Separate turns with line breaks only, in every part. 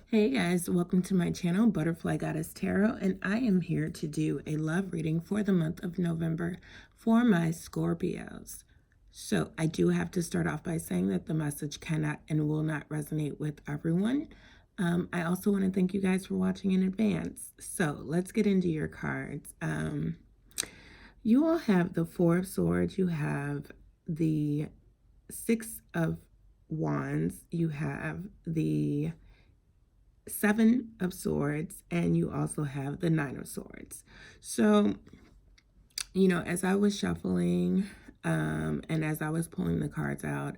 Hey guys, welcome to my channel, Butterfly Goddess Tarot, and I am here to do a love reading for the month of November for my Scorpios. So I do have to start off by saying that the message cannot and will not resonate with everyone. I also want to thank you guys for watching in advance. So let's get into your cards. You all have the Four of Swords, you have the Six of Wands, you have the Seven of Swords, and you also have the Nine of Swords. So, as I was shuffling and as I was pulling the cards out,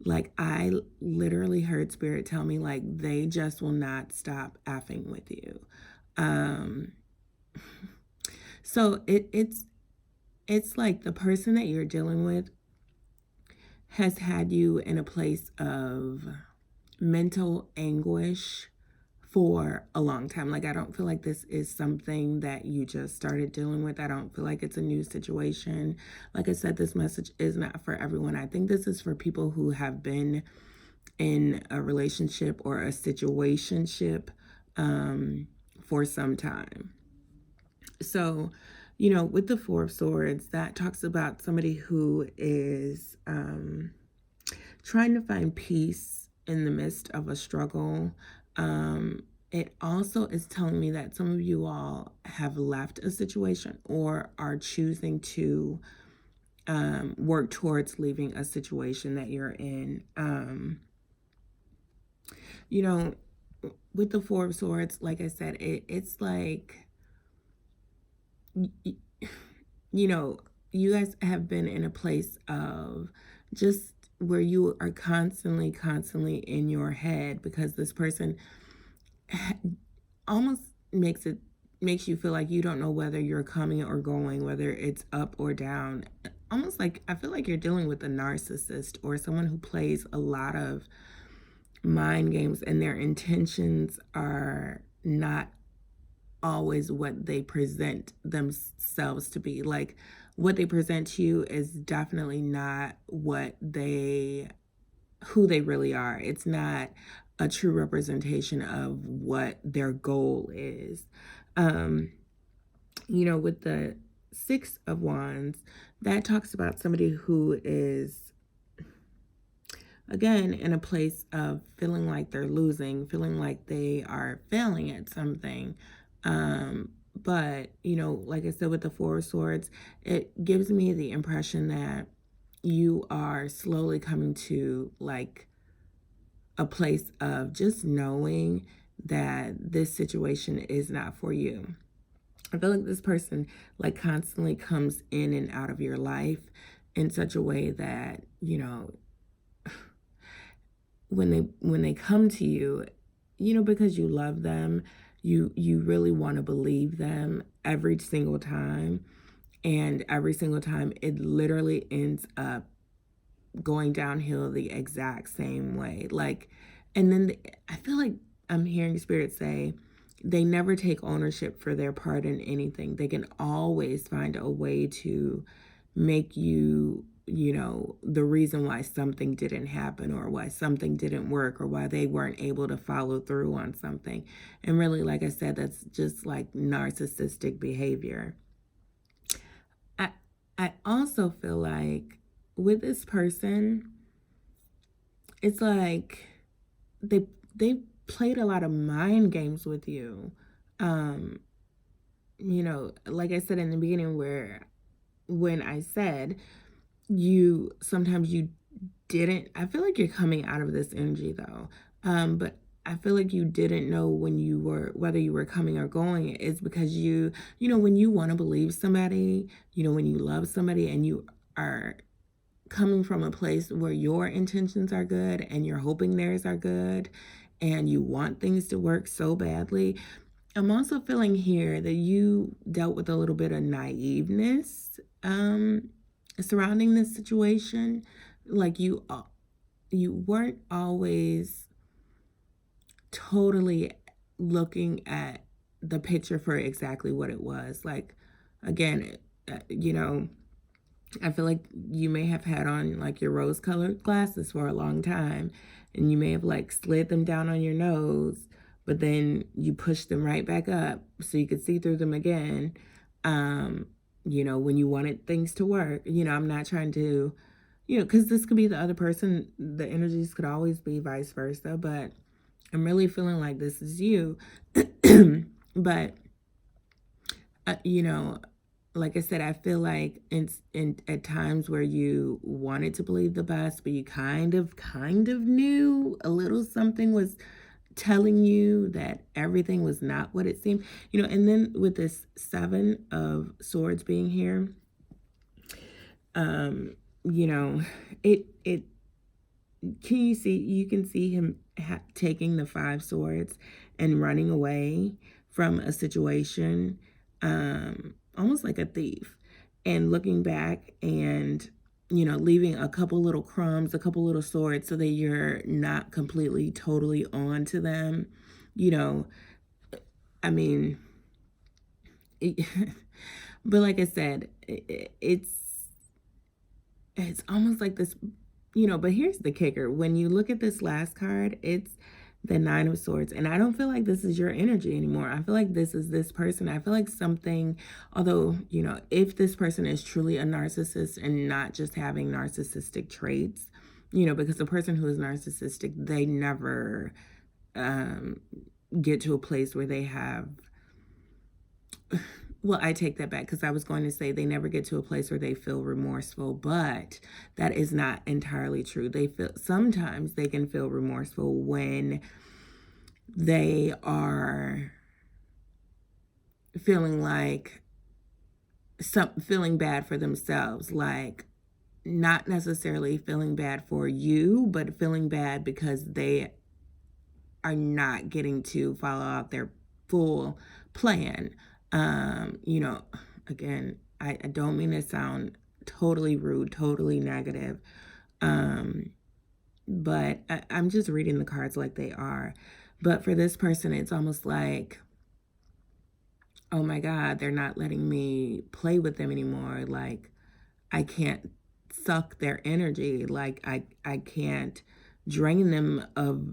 like I literally heard Spirit tell me, like, they just will not stop effing with you. So it's like the person that you're dealing with has had you in a place of mental anguish for a long time. Like, I don't feel like this is something that you just started dealing with. I don't feel like it's a new situation. Like I said, this message is not for everyone. I think this is for people who have been in a relationship or a situationship for some time. So, with the Four of Swords, that talks about somebody who is trying to find peace in the midst of a struggle. It also is telling me that some of you all have left a situation or are choosing to work towards leaving a situation that you're in. With the Four of Swords, like I said, it's like, you guys have been in a place of just where you are constantly in your head because this person almost makes you feel like you don't know whether you're coming or going, whether it's up or down. Almost like I feel like you're dealing with a narcissist or someone who plays a lot of mind games, and their intentions are not always what they present themselves to be. Like, what they present to you is definitely not who they really are. It's not a true representation of what their goal is. With the Six of Wands, that talks about somebody who is, again, in a place of feeling like they're losing, feeling like they are failing at something. But, like I said, with the Four of Swords, it gives me the impression that you are slowly coming to like a place of just knowing that this situation is not for you. I feel like this person like constantly comes in and out of your life in such a way that, when they come to you, because you love them, you really want to believe them every single time. And every single time it literally ends up going downhill the exact same way. Like, and then I feel like I'm hearing Spirit say they never take ownership for their part in anything. They can always find a way to make you, the reason why something didn't happen or why something didn't work or why they weren't able to follow through on something. And really, like I said, that's just like narcissistic behavior. I also feel like with this person, it's like they played a lot of mind games with you. Like I said in the beginning, when I said sometimes you didn't, I feel like you're coming out of this energy though. But I feel like you didn't know whether you were coming or going is because when you want to believe somebody, when you love somebody and you are coming from a place where your intentions are good and you're hoping theirs are good and you want things to work so badly. I'm also feeling here that you dealt with a little bit of naiveness surrounding this situation. Like you weren't always totally looking at the picture for exactly what it was. Like, again, I feel like you may have had on like your rose-colored glasses for a long time, and you may have like slid them down on your nose, but then you push them right back up so you could see through them again. When you wanted things to work, I'm not trying to, because this could be the other person, the energies could always be vice versa, but I'm really feeling like this is you. But, like I said, I feel like in at times where you wanted to believe the best, but you kind of knew a little something was telling you that everything was not what it seemed. And then with this 7 of Swords being here, it you can see him taking the 5 swords and running away from a situation, almost like a thief, and looking back and leaving a couple little crumbs, a couple little swords, so that you're not completely totally on to them. I mean, but like I said, it's almost like this, but here's the kicker. When you look at this last card, it's the 9 of Swords. And I don't feel like this is your energy anymore. I feel like this is this person. I feel like something, although, if this person is truly a narcissist and not just having narcissistic traits, because the person who is narcissistic, they never get to a place where they have... Well, I take that back, because I was going to say they never get to a place where they feel remorseful, but that is not entirely true. Sometimes they can feel remorseful when they are feeling bad for themselves, like not necessarily feeling bad for you, but feeling bad because they are not getting to follow out their full plan. Again, I don't mean to sound totally rude, totally negative, but I'm just reading the cards like they are. But for this person, it's almost like, oh my God, they're not letting me play with them anymore. Like, I can't suck their energy. Like, I can't drain them of,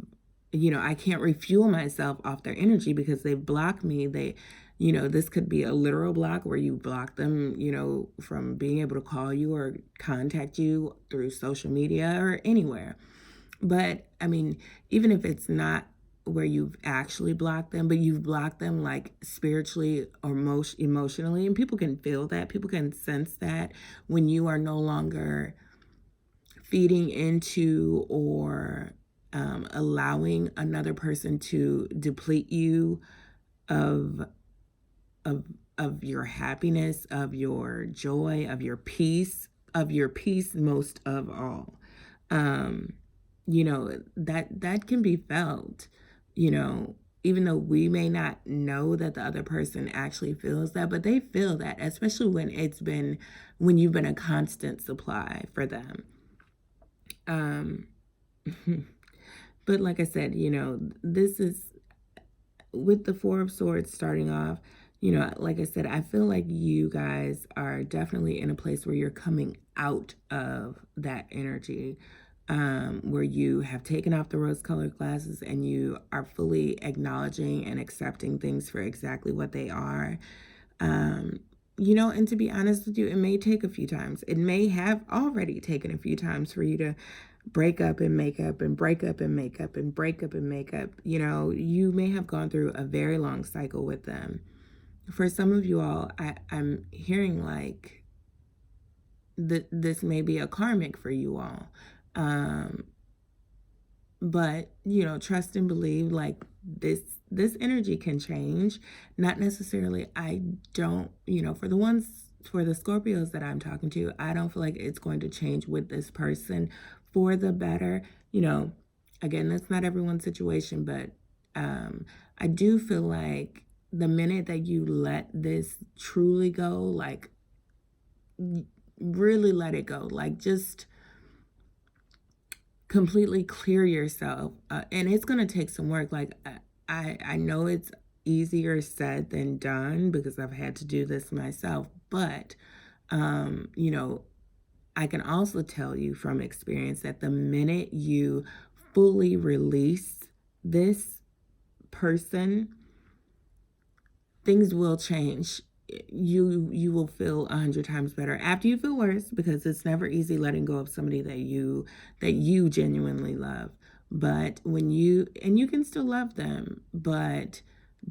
I can't refuel myself off their energy because they block me. This could be a literal block where you block them, from being able to call you or contact you through social media or anywhere. But I mean, even if it's not where you've actually blocked them, but you've blocked them like spiritually or emotionally, and people can feel that, people can sense that when you are no longer feeding into or allowing another person to deplete you of your happiness, of your joy, of your peace most of all. That can be felt, even though we may not know that the other person actually feels that, but they feel that, especially when you've been a constant supply for them. But like I said, this is with the 4 of Swords starting off, like I said, I feel like you guys are definitely in a place where you're coming out of that energy, where you have taken off the rose-colored glasses and you are fully acknowledging and accepting things for exactly what they are. And to be honest with you, it may take a few times. It may have already taken a few times for you to break up and make up and break up and make up and break up and make up. You may have gone through a very long cycle with them. For some of you all, I'm hearing like this may be a karmic for you all. But, trust and believe, like this energy can change. Not necessarily, I don't, for the Scorpios that I'm talking to, I don't feel like it's going to change with this person for the better. Again, that's not everyone's situation, but I do feel like the minute that you let this truly go, like really let it go, like just completely clear yourself. And it's going to take some work. Like I know it's easier said than done because I've had to do this myself, but I can also tell you from experience that the minute you fully release this person, things will change. You will feel 100 times better after you feel worse, because it's never easy letting go of somebody that you genuinely love. But when you can still love them, but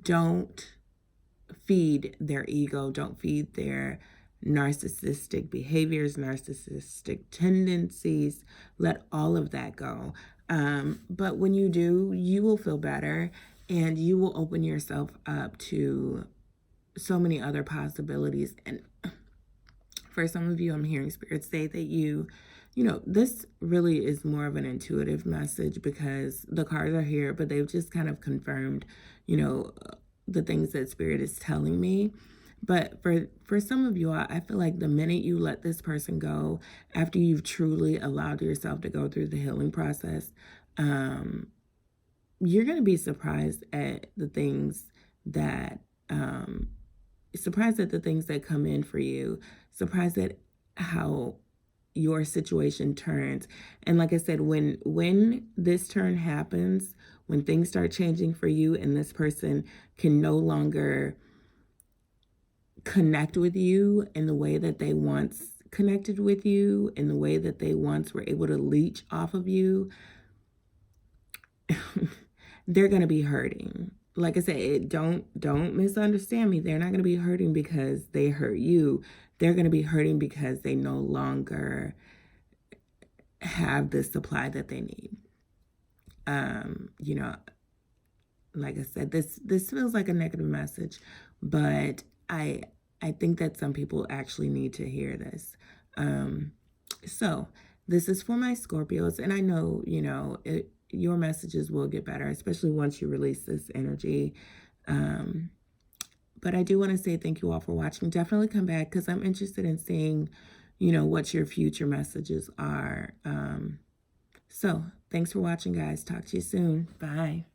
don't feed their ego, don't feed their narcissistic behaviors, narcissistic tendencies. Let all of that go. But when you do, you will feel better, and you will open yourself up to so many other possibilities. And for some of you, I'm hearing Spirit say that this really is more of an intuitive message, because the cards are here, but they've just kind of confirmed, the things that Spirit is telling me. But for some of you, I feel like the minute you let this person go, after you've truly allowed yourself to go through the healing process, you're going to be surprised at the things that come in for you, surprised at how your situation turns. And like I said, when this turn happens, when things start changing for you and this person can no longer connect with you in the way that they once connected with you, in the way that they once were able to leech off of you, they're going to be hurting. Like I said, don't misunderstand me. They're not going to be hurting because they hurt you. They're going to be hurting because they no longer have the supply that they need. Like I said, this feels like a negative message, but I think that some people actually need to hear this. So this is for my Scorpios, and I know, your messages will get better, especially once you release this energy. But I do want to say thank you all for watching. Definitely come back, because I'm interested in seeing, what your future messages are. So thanks for watching, guys. Talk to you soon. Bye.